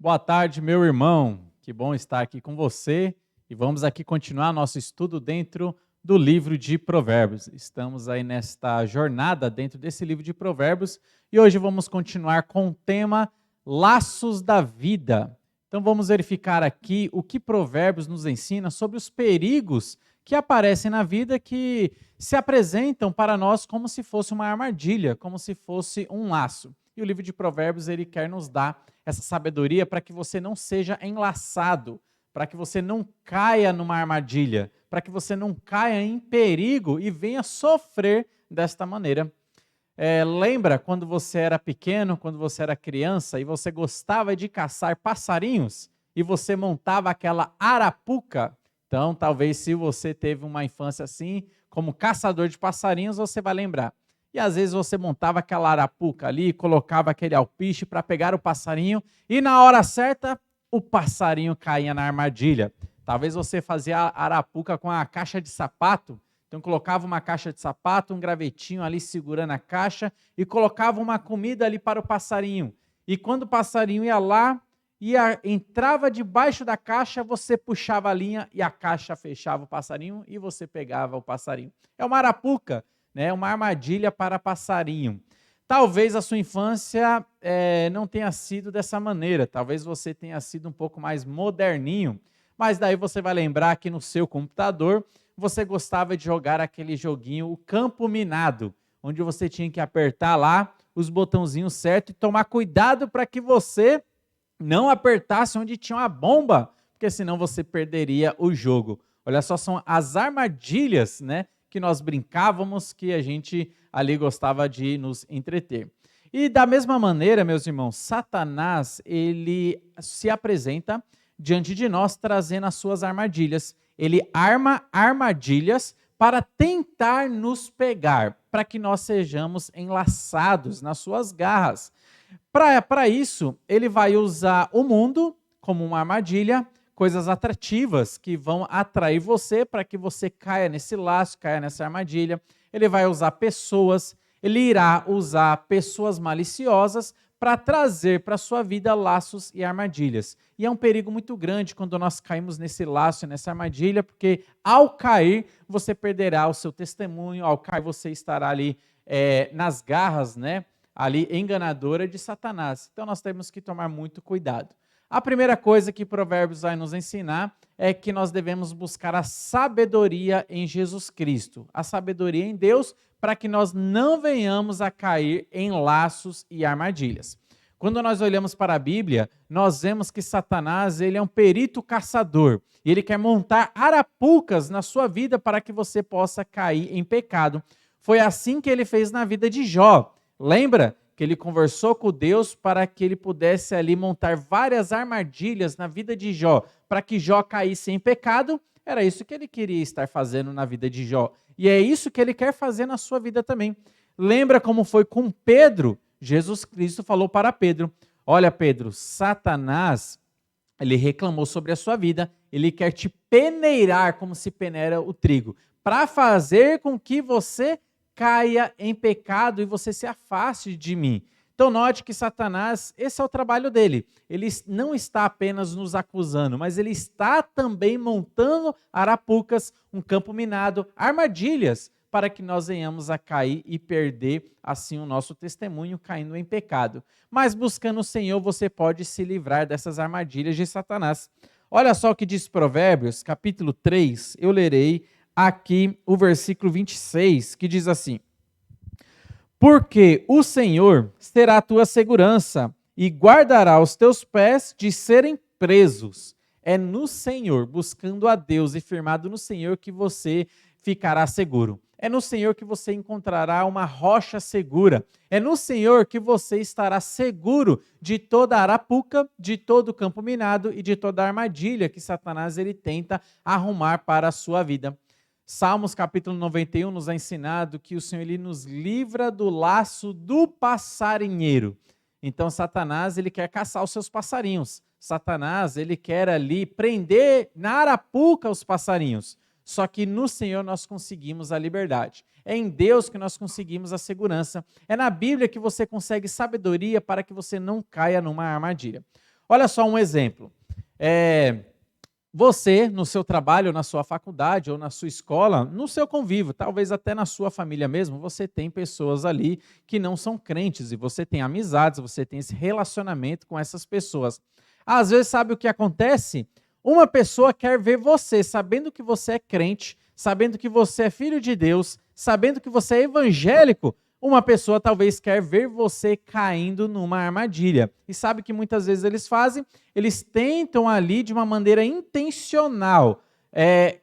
Boa tarde, meu irmão. Que bom estar aqui com você e vamos aqui continuar nosso estudo dentro do livro de Provérbios. Estamos aí nesta jornada dentro desse livro de Provérbios e hoje vamos continuar com o tema Laços da Vida. Então vamos verificar aqui o que Provérbios nos ensina sobre os perigos que aparecem na vida que se apresentam para nós como se fosse uma armadilha, como se fosse um laço. E o livro de Provérbios ele quer nos dar essa sabedoria para que você não seja enlaçado, para que você não caia numa armadilha, para que você não caia em perigo e venha sofrer desta maneira. Lembra quando você era pequeno, quando você era criança e você gostava de caçar passarinhos e você montava aquela arapuca? Então, talvez se você teve uma infância assim, como caçador de passarinhos, você vai lembrar. E às vezes você montava aquela arapuca ali, colocava aquele alpiche para pegar o passarinho e na hora certa o passarinho caía na armadilha. Talvez você fazia a arapuca com a caixa de sapato, então colocava uma caixa de sapato, um gravetinho ali segurando a caixa e colocava uma comida ali para o passarinho. E quando o passarinho ia lá, entrava debaixo da caixa, você puxava a linha e a caixa fechava o passarinho e você pegava o passarinho. É uma arapuca, né? Uma armadilha para passarinho. Talvez a sua infância não tenha sido dessa maneira, talvez você tenha sido um pouco mais moderninho, mas daí você vai lembrar que no seu computador você gostava de jogar aquele joguinho, o Campo Minado, onde você tinha que apertar lá os botãozinhos certos e tomar cuidado para que você não apertasse onde tinha uma bomba, porque senão você perderia o jogo. Olha só, são as armadilhas, né, que nós brincávamos, que a gente ali gostava de nos entreter. E da mesma maneira, meus irmãos, Satanás, ele se apresenta diante de nós trazendo as suas armadilhas. Ele arma armadilhas para tentar nos pegar, para que nós sejamos enlaçados nas suas garras. Para isso, ele vai usar o mundo como uma armadilha, coisas atrativas que vão atrair você para que você caia nesse laço, caia nessa armadilha. Ele vai usar pessoas, ele irá usar pessoas maliciosas para trazer para a sua vida laços e armadilhas. E é um perigo muito grande quando nós caímos nesse laço, nessa armadilha, porque ao cair, você perderá o seu testemunho, ao cair você estará ali nas garras, né, ali enganadora de Satanás. Então nós temos que tomar muito cuidado. A primeira coisa que Provérbios vai nos ensinar é que nós devemos buscar a sabedoria em Jesus Cristo, a sabedoria em Deus, para que nós não venhamos a cair em laços e armadilhas. Quando nós olhamos para a Bíblia, nós vemos que Satanás ele é um perito caçador e ele quer montar arapucas na sua vida para que você possa cair em pecado. Foi assim que ele fez na vida de Jó. Lembra que ele conversou com Deus para que ele pudesse ali montar várias armadilhas na vida de Jó, para que Jó caísse em pecado? Era isso que ele queria estar fazendo na vida de Jó. E é isso que ele quer fazer na sua vida também. Lembra como foi com Pedro? Jesus Cristo falou para Pedro: olha, Pedro, Satanás, ele reclamou sobre a sua vida, ele quer te peneirar como se peneira o trigo, para fazer com que você caia em pecado e você se afaste de mim. Então note que Satanás, esse é o trabalho dele. Ele não está apenas nos acusando, mas ele está também montando arapucas, um campo minado, armadilhas, para que nós venhamos a cair e perder assim o nosso testemunho caindo em pecado. Mas buscando o Senhor, você pode se livrar dessas armadilhas de Satanás. Olha só o que diz Provérbios, capítulo 3, eu lerei aqui o versículo 26, que diz assim: porque o Senhor será a tua segurança e guardará os teus pés de serem presos. É no Senhor, buscando a Deus e firmado no Senhor, que você ficará seguro. É no Senhor que você encontrará uma rocha segura. É no Senhor que você estará seguro de toda arapuca, de todo o campo minado e de toda armadilha que Satanás ele tenta arrumar para a sua vida. Salmos capítulo 91 nos é ensinado que o Senhor ele nos livra do laço do passarinheiro. Então Satanás ele quer caçar os seus passarinhos. Satanás ele quer ali prender na arapuca os passarinhos. Só que no Senhor nós conseguimos a liberdade. É em Deus que nós conseguimos a segurança. É na Bíblia que você consegue sabedoria para que você não caia numa armadilha. Olha só um exemplo. Você, no seu trabalho, na sua faculdade ou na sua escola, no seu convívio, talvez até na sua família mesmo, você tem pessoas ali que não são crentes e você tem amizades, você tem esse relacionamento com essas pessoas. Às vezes, sabe o que acontece? Uma pessoa quer ver você, sabendo que você é crente, sabendo que você é filho de Deus, sabendo que você é evangélico, uma pessoa talvez quer ver você caindo numa armadilha. E sabe o que muitas vezes eles fazem? Eles tentam ali, de uma maneira intencional,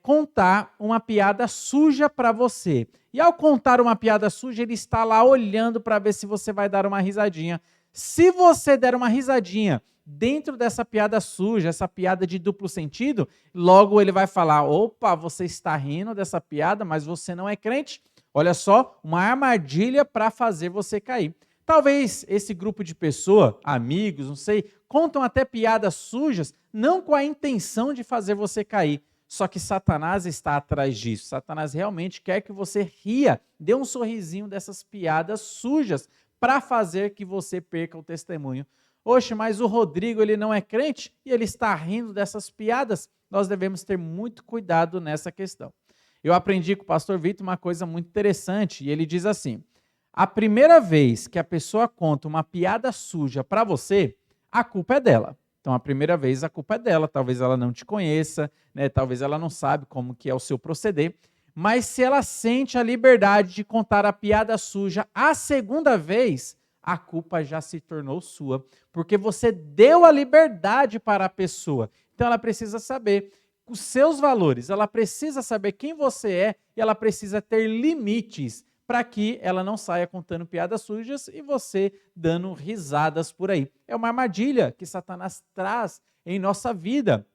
contar uma piada suja para você. E ao contar uma piada suja, ele está lá olhando para ver se você vai dar uma risadinha. Se você der uma risadinha dentro dessa piada suja, essa piada de duplo sentido, logo ele vai falar: opa, você está rindo dessa piada, mas você não é crente? Olha só, uma armadilha para fazer você cair. Talvez esse grupo de pessoas, amigos, não sei, contam até piadas sujas, não com a intenção de fazer você cair. Só que Satanás está atrás disso. Satanás realmente quer que você ria, dê um sorrisinho dessas piadas sujas para fazer que você perca o testemunho. Oxe, mas o Rodrigo, ele não é crente e ele está rindo dessas piadas? Nós devemos ter muito cuidado nessa questão. Eu aprendi com o pastor Vitor uma coisa muito interessante, e ele diz assim: a primeira vez que a pessoa conta uma piada suja para você, a culpa é dela. Então, a primeira vez a culpa é dela, talvez ela não te conheça, né? Talvez ela não sabe como que é o seu proceder, mas se ela sente a liberdade de contar a piada suja a segunda vez, a culpa já se tornou sua, porque você deu a liberdade para a pessoa. Então, ela precisa saber os seus valores, ela precisa saber quem você é e ela precisa ter limites para que ela não saia contando piadas sujas e você dando risadas por aí. É uma armadilha que Satanás traz em nossa vida.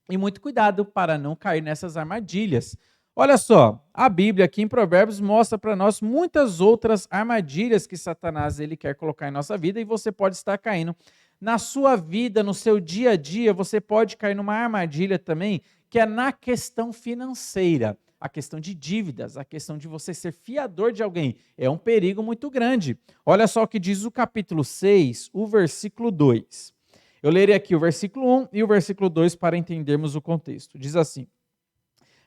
E muito cuidado para não cair nessas armadilhas. Olha só, a Bíblia aqui em Provérbios mostra para nós muitas outras armadilhas que Satanás ele quer colocar em nossa vida e você pode estar caindo. Na sua vida, no seu dia a dia, você pode cair numa armadilha também, que é na questão financeira, a questão de dívidas, a questão de você ser fiador de alguém. É um perigo muito grande. Olha só o que diz o capítulo 6, o versículo 2. Eu lerei aqui o versículo 1 e o versículo 2 para entendermos o contexto. Diz assim: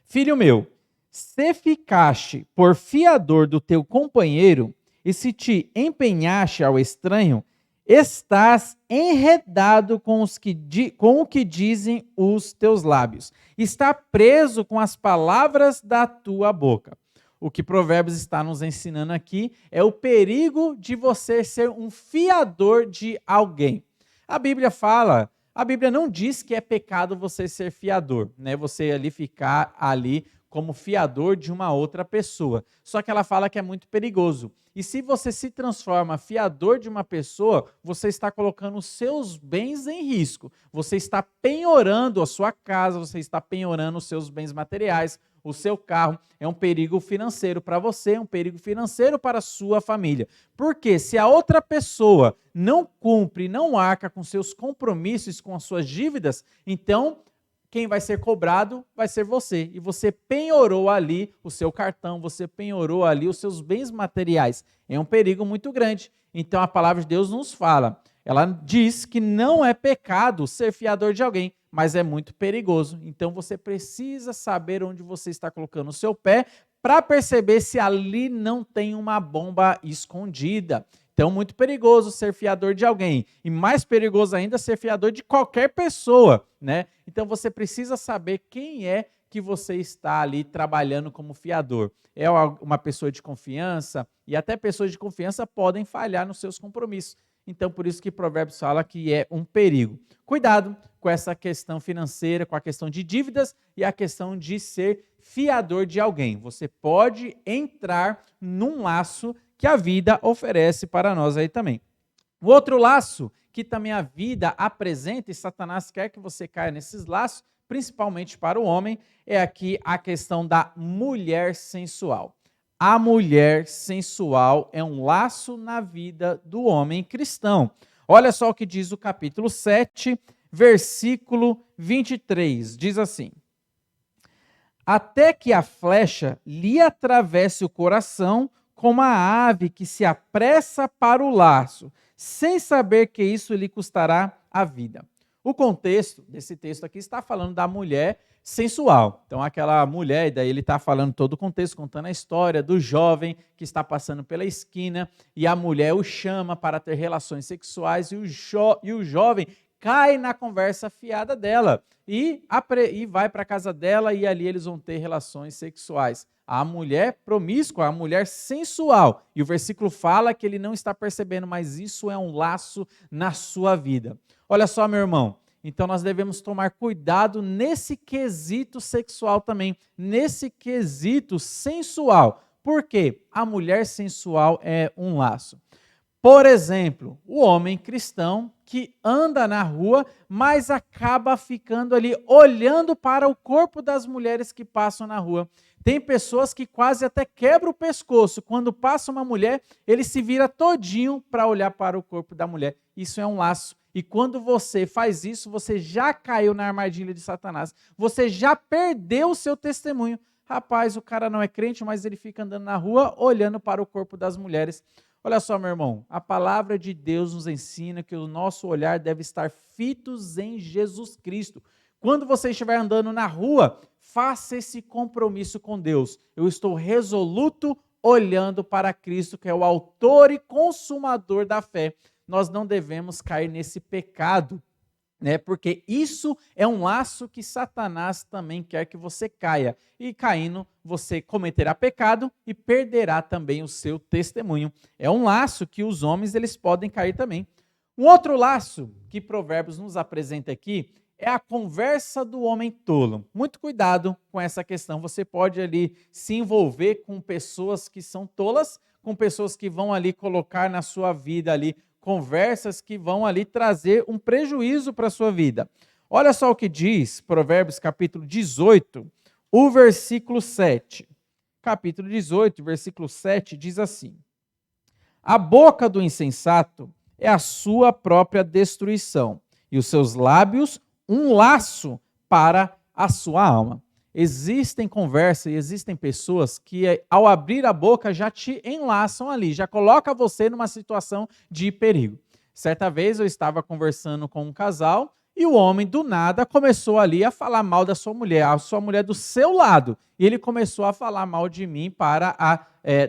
Filho meu, se ficaste por fiador do teu companheiro, e se te empenhaste ao estranho, estás enredado com o que dizem os teus lábios. Está preso com as palavras da tua boca. O que Provérbios está nos ensinando aqui é o perigo de você ser um fiador de alguém. A Bíblia não diz que é pecado você ser fiador, né? Você ali ficar ali como fiador de uma outra pessoa. Só que ela fala que é muito perigoso. E se você se transforma fiador de uma pessoa, você está colocando os seus bens em risco. Você está penhorando a sua casa, você está penhorando os seus bens materiais, o seu carro. É um perigo financeiro para você, é um perigo financeiro para a sua família. Porque se a outra pessoa não cumpre, não arca com seus compromissos, com as suas dívidas, então quem vai ser cobrado vai ser você. E você penhorou ali o seu cartão, você penhorou ali os seus bens materiais. É um perigo muito grande. Então a palavra de Deus nos fala. Ela diz que não é pecado ser fiador de alguém, mas é muito perigoso. Então você precisa saber onde você está colocando o seu pé para perceber se ali não tem uma bomba escondida. Então, muito perigoso ser fiador de alguém. E mais perigoso ainda ser fiador de qualquer pessoa, né? Então, você precisa saber quem é que você está ali trabalhando como fiador. É uma pessoa de confiança? E até pessoas de confiança podem falhar nos seus compromissos. Então, por isso que Provérbios fala que é um perigo. Cuidado com essa questão financeira, com a questão de dívidas e a questão de ser fiador de alguém. Você pode entrar num laço que a vida oferece para nós aí também. O outro laço que também a vida apresenta, e Satanás quer que você caia nesses laços, principalmente para o homem, é aqui a questão da mulher sensual. A mulher sensual é um laço na vida do homem cristão. Olha só o que diz o capítulo 7, versículo 23. Diz assim: Até que a flecha lhe atravesse o coração, como a ave que se apressa para o laço, sem saber que isso lhe custará a vida. O contexto desse texto aqui está falando da mulher sensual. Então, aquela mulher, e daí ele está falando todo o contexto, contando a história do jovem que está passando pela esquina, e a mulher o chama para ter relações sexuais, e o jovem cai na conversa fiada dela, e vai para a casa dela, e ali eles vão ter relações sexuais. A mulher promíscua, a mulher sensual. E o versículo fala que ele não está percebendo, mas isso é um laço na sua vida. Olha só, meu irmão, então nós devemos tomar cuidado nesse quesito sexual também, nesse quesito sensual. Por quê? A mulher sensual é um laço. Por exemplo, o homem cristão que anda na rua, mas acaba ficando ali olhando para o corpo das mulheres que passam na rua. Tem pessoas que quase até quebram o pescoço. Quando passa uma mulher, ele se vira todinho para olhar para o corpo da mulher. Isso é um laço. E quando você faz isso, você já caiu na armadilha de Satanás. Você já perdeu o seu testemunho. Rapaz, o cara não é crente, mas ele fica andando na rua olhando para o corpo das mulheres. Olha só, meu irmão, a palavra de Deus nos ensina que o nosso olhar deve estar fitos em Jesus Cristo. Quando você estiver andando na rua, faça esse compromisso com Deus. Eu estou resoluto olhando para Cristo, que é o autor e consumador da fé. Nós não devemos cair nesse pecado, né? Porque isso é um laço que Satanás também quer que você caia. E caindo, você cometerá pecado e perderá também o seu testemunho. É um laço que os homens eles podem cair também. Um outro laço que Provérbios nos apresenta aqui é a conversa do homem tolo. Muito cuidado com essa questão. Você pode ali se envolver com pessoas que são tolas, com pessoas que vão ali colocar na sua vida ali conversas que vão ali trazer um prejuízo para a sua vida. Olha só o que diz Provérbios capítulo 18, o versículo 7. Capítulo 18, versículo 7 diz assim: A boca do insensato é a sua própria destruição, e os seus lábios um laço para a sua alma. Existem conversas e existem pessoas que, ao abrir a boca, já te enlaçam ali, já coloca você numa situação de perigo. Certa vez eu estava conversando com um casal e o homem, do nada, começou ali a falar mal da sua mulher, a sua mulher do seu lado. E ele começou a falar mal de mim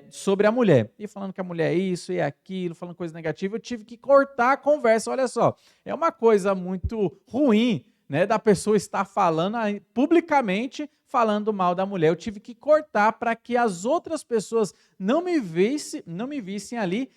sobre a mulher. E falando que a mulher é isso e aquilo, falando coisa negativa, eu tive que cortar a conversa. Olha só, é uma coisa muito ruim, né, da pessoa estar falando publicamente, falando mal da mulher. Eu tive que cortar para que as outras pessoas não me vissem ali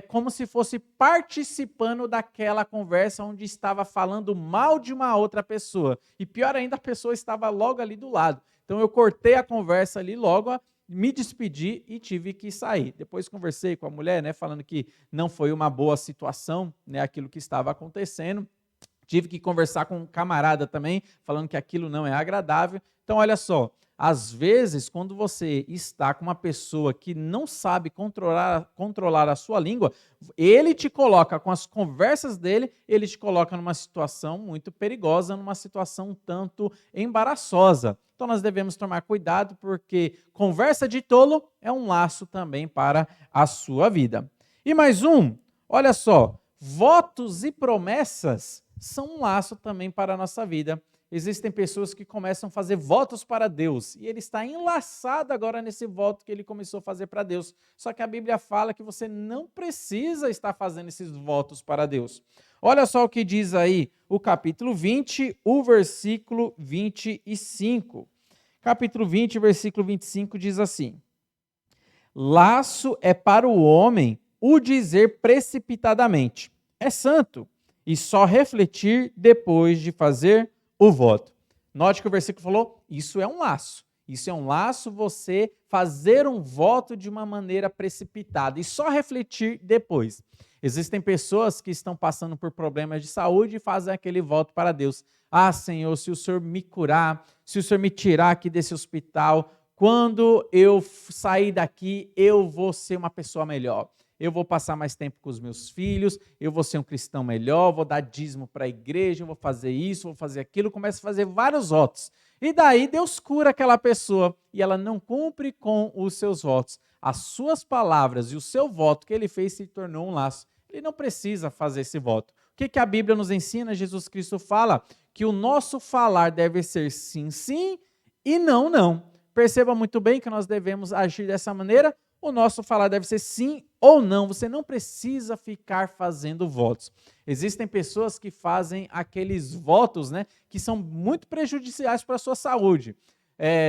como se fosse participando daquela conversa onde estava falando mal de uma outra pessoa. E pior ainda, a pessoa estava logo ali do lado. Então eu cortei a conversa ali logo, me despedi e tive que sair. Depois conversei com a mulher, né, falando que não foi uma boa situação, né, aquilo que estava acontecendo. Tive que conversar com um camarada também, falando que aquilo não é agradável. Então, olha só, às vezes, quando você está com uma pessoa que não sabe controlar a sua língua, ele te coloca, com as conversas dele, ele te coloca numa situação muito perigosa, numa situação um tanto embaraçosa. Então, nós devemos tomar cuidado, porque conversa de tolo é um laço também para a sua vida. E mais um, olha só, votos e promessas são um laço também para a nossa vida. Existem pessoas que começam a fazer votos para Deus e ele está enlaçado agora nesse voto que ele começou a fazer para Deus. Só que a Bíblia fala que você não precisa estar fazendo esses votos para Deus. Olha só o que diz aí o capítulo 20, o versículo 25. Capítulo 20, versículo 25 diz assim: Laço é para o homem o dizer precipitadamente, é santo, e só refletir depois de fazer o voto. Note que o versículo falou, isso é um laço. Isso é um laço, você fazer um voto de uma maneira precipitada e só refletir depois. Existem pessoas que estão passando por problemas de saúde e fazem aquele voto para Deus. Ah, Senhor, se o Senhor me curar, se o Senhor me tirar aqui desse hospital, quando eu sair daqui, eu vou ser uma pessoa melhor. Eu vou passar mais tempo com os meus filhos, eu vou ser um cristão melhor, vou dar dízimo para a igreja, vou fazer isso, vou fazer aquilo, começa a fazer vários votos. E daí Deus cura aquela pessoa e ela não cumpre com os seus votos. As suas palavras e o seu voto que ele fez se tornou um laço. Ele não precisa fazer esse voto. que a Bíblia nos ensina? Jesus Cristo fala que o nosso falar deve ser sim, sim e não, não. Perceba muito bem que nós devemos agir dessa maneira. O nosso falar deve ser sim ou não. Você não precisa ficar fazendo votos. Existem pessoas que fazem aqueles votos, né, que são muito prejudiciais para a sua saúde.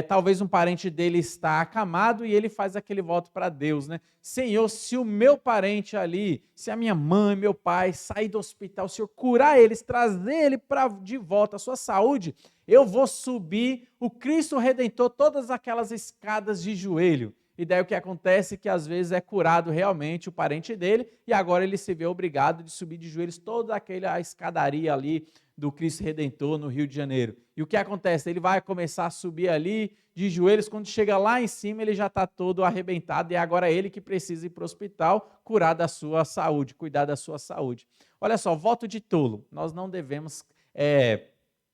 Talvez um parente dele está acamado e ele faz aquele voto para Deus, né? Senhor, se o meu parente ali, se a minha mãe, meu pai sair do hospital, o Senhor curar eles, trazer ele de volta à sua saúde, eu vou subir o Cristo Redentor, todas aquelas escadas de joelho. E daí o que acontece é que às vezes é curado realmente o parente dele e agora ele se vê obrigado de subir de joelhos toda aquela escadaria ali do Cristo Redentor no Rio de Janeiro. E o que acontece? Ele vai começar a subir ali de joelhos, quando chega lá em cima ele já está todo arrebentado e é agora ele que precisa ir para o hospital curar da sua saúde, cuidar da sua saúde. Olha só, voto de tolo. Nós não devemos...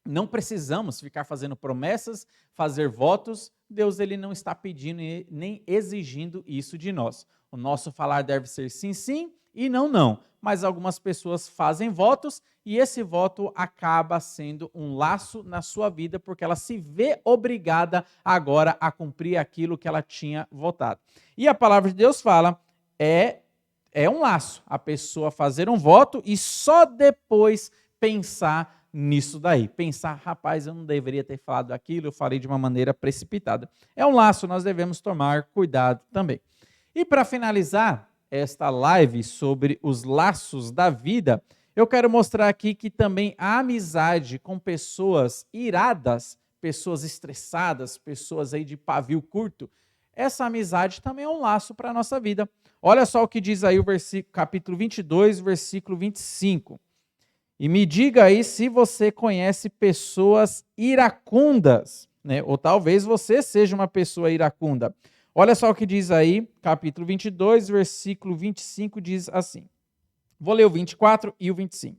Não precisamos ficar fazendo promessas, fazer votos. Deus ele não está pedindo nem exigindo isso de nós. O nosso falar deve ser sim, sim e não, não. Mas algumas pessoas fazem votos e esse voto acaba sendo um laço na sua vida porque ela se vê obrigada agora a cumprir aquilo que ela tinha votado. E a palavra de Deus fala, é um laço a pessoa fazer um voto e só depois pensar nisso daí. Pensar, rapaz, eu não deveria ter falado aquilo, eu falei de uma maneira precipitada. É um laço, nós devemos tomar cuidado também. E para finalizar esta live sobre os laços da vida, eu quero mostrar aqui que também a amizade com pessoas iradas, pessoas estressadas, pessoas aí de pavio curto, essa amizade também é um laço para a nossa vida. Olha só o que diz aí o capítulo 22, versículo 25. E me diga aí se você conhece pessoas iracundas, né? Ou talvez você seja uma pessoa iracunda. Olha só o que diz aí, capítulo 22, versículo 25, diz assim. Vou ler o 24 e o 25.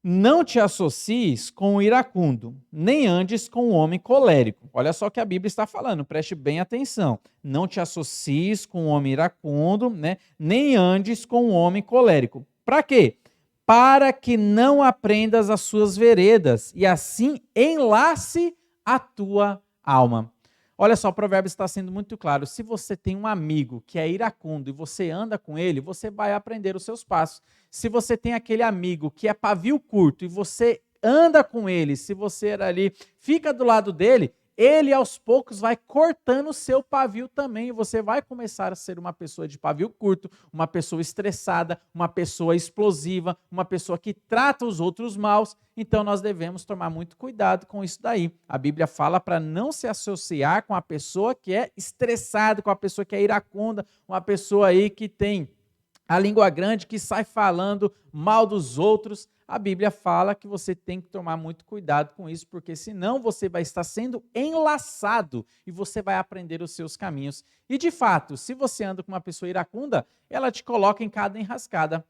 Não te associes com o iracundo, nem andes com o homem colérico. Olha só o que a Bíblia está falando, preste bem atenção. Não te associes com o homem iracundo, né? Nem andes com o homem colérico. Para quê? Para que não aprendas as suas veredas e assim enlace a tua alma. Olha só, o provérbio está sendo muito claro. Se você tem um amigo que é iracundo e você anda com ele, você vai aprender os seus passos. Se você tem aquele amigo que é pavio curto e você anda com ele, se você ali fica do lado dele, ele aos poucos vai cortando o seu pavio também e você vai começar a ser uma pessoa de pavio curto, uma pessoa estressada, uma pessoa explosiva, uma pessoa que trata os outros maus. Então nós devemos tomar muito cuidado com isso daí. A Bíblia fala para não se associar com a pessoa que é estressada, com a pessoa que é iracunda, uma pessoa aí que tem a língua grande, que sai falando mal dos outros. A Bíblia fala que você tem que tomar muito cuidado com isso, porque senão você vai estar sendo enlaçado e você vai aprender os seus caminhos. E de fato, se você anda com uma pessoa iracunda, ela te coloca em cada enrascada.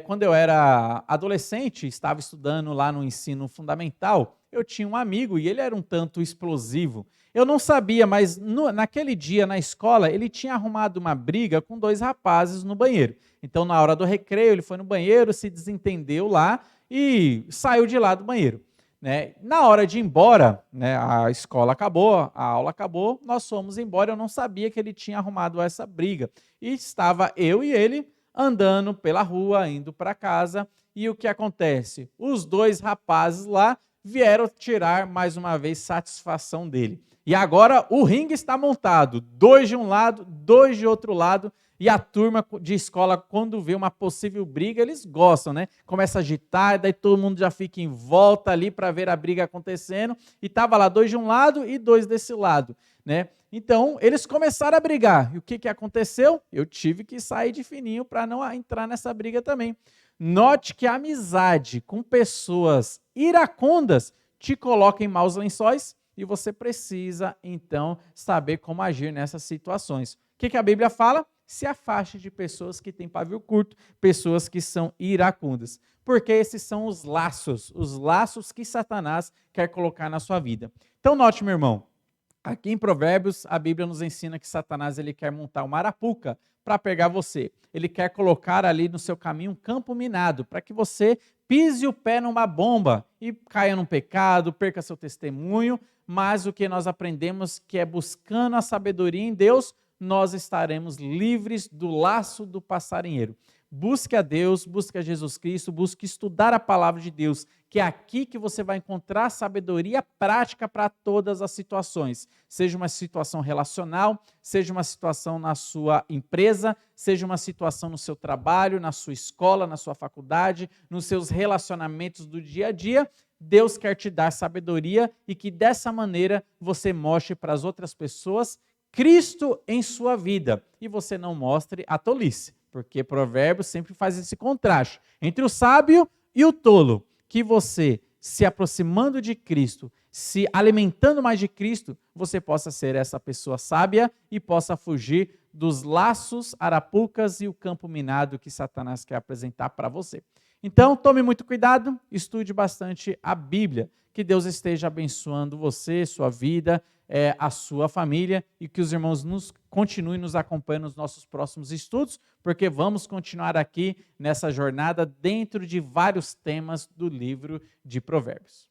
Quando eu era adolescente, estava estudando lá no ensino fundamental, eu tinha um amigo e ele era um tanto explosivo. Eu não sabia, mas naquele dia na escola, ele tinha arrumado uma briga com dois rapazes no banheiro. Então, na hora do recreio, ele foi no banheiro, se desentendeu lá e saiu de lá do banheiro. Né? Na hora de ir embora, né, a escola acabou, a aula acabou, nós fomos embora, eu não sabia que ele tinha arrumado essa briga. E estava eu e ele andando pela rua, indo para casa, e o que acontece? Os dois rapazes lá vieram tirar mais uma vez satisfação dele. E agora o ringue está montado, dois de um lado, dois de outro lado, e a turma de escola, quando vê uma possível briga, eles gostam, né? Começa a agitar, daí todo mundo já fica em volta ali para ver a briga acontecendo, e estava lá dois de um lado e dois desse lado, né? Então, eles começaram a brigar. E o que aconteceu? Eu tive que sair de fininho para não entrar nessa briga também. Note que a amizade com pessoas iracundas te coloca em maus lençóis e você precisa, então, saber como agir nessas situações. O que a Bíblia fala? Se afaste de pessoas que têm pavio curto, pessoas que são iracundas. Porque esses são os laços que Satanás quer colocar na sua vida. Então, note, meu irmão, Aqui em Provérbios, a Bíblia nos ensina que Satanás ele quer montar uma arapuca para pegar você. Ele quer colocar ali no seu caminho um campo minado, para que você pise o pé numa bomba e caia num pecado, perca seu testemunho, mas o que nós aprendemos que é buscando a sabedoria em Deus, nós estaremos livres do laço do passarinheiro. Busque a Deus, busque a Jesus Cristo, busque estudar a palavra de Deus, que é aqui que você vai encontrar sabedoria prática para todas as situações. Seja uma situação relacional, seja uma situação na sua empresa, seja uma situação no seu trabalho, na sua escola, na sua faculdade, nos seus relacionamentos do dia a dia. Deus quer te dar sabedoria e que dessa maneira você mostre para as outras pessoas Cristo em sua vida e você não mostre a tolice, porque Provérbios sempre faz esse contraste entre o sábio e o tolo, que você, se aproximando de Cristo, se alimentando mais de Cristo, você possa ser essa pessoa sábia e possa fugir dos laços, arapucas e o campo minado que Satanás quer apresentar para você. Então, tome muito cuidado, estude bastante a Bíblia. Que Deus esteja abençoando você, sua vida, a sua família e que os irmãos continuem nos acompanhando nos nossos próximos estudos, porque vamos continuar aqui nessa jornada dentro de vários temas do livro de Provérbios.